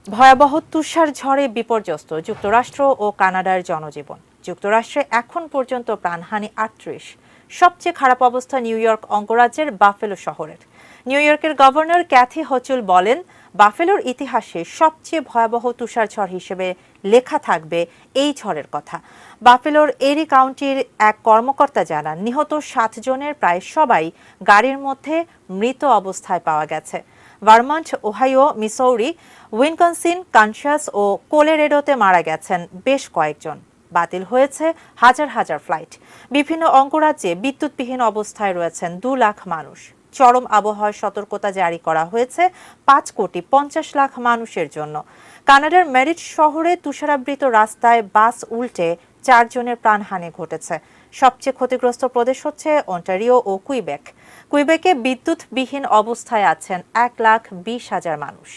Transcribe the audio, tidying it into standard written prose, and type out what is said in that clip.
ভয়াবহ তুষার ঝড়ে বিপর্যস্ত যুক্তরাষ্ট্র ও কানাডার জনজীবন। যুক্তরাষ্ট্রে এখন পর্যন্ত প্রাণহানি ৩৮। সবচেয়ে খারাপ অবস্থা নিউ ইয়র্ক অঙ্গরাজ্যের বাফেলো শহরের। নিউ ইয়র্কের গভর্নর ক্যাথি হচুল বলেন, বাফেলোর ইতিহাসে সবচেয়ে ভয়াবহ তুষার ঝড় হিসেবে লেখা থাকবে এই ঝড়ের কথা। বাফেলোর এরি কাউন্টির এক কর্মকর্তা জানান, নিহত ৭ জনের প্রায় সবাই গাড়ির মধ্যে মৃত অবস্থায় পাওয়া গেছে। Vermont, Ohio, Missouri, Wisconsin, Kansas ও কোলোরেডোতে মারা গেছেন বেশ কয়েকজন। বাতিল হয়েছে হাজার হাজার ফ্লাইট। বিভিন্ন অঙ্গরাজ্যে বিদ্যুৎবিহীন অবস্থায় রয়েছেন ২ লাখ মানুষ। চরম আবহাওয়ার সতর্কতা জারি করা হয়েছে ৫,৫০,০০,০০০ মানুষের জন্য। কানাডার মেরিট শহরে তুষারাবৃত রাস্তায় বাস উল্টে ৪ জনের প্রাণহানি ঘটেছে। সবচেয়ে ক্ষতিগ্রস্ত প্রদেশ হচ্ছে অন্টারিও ও কুইবেক। কুইবেকে বিদ্যুৎবিহীন অবস্থায় আছেন ১,২০,০০০ মানুষ।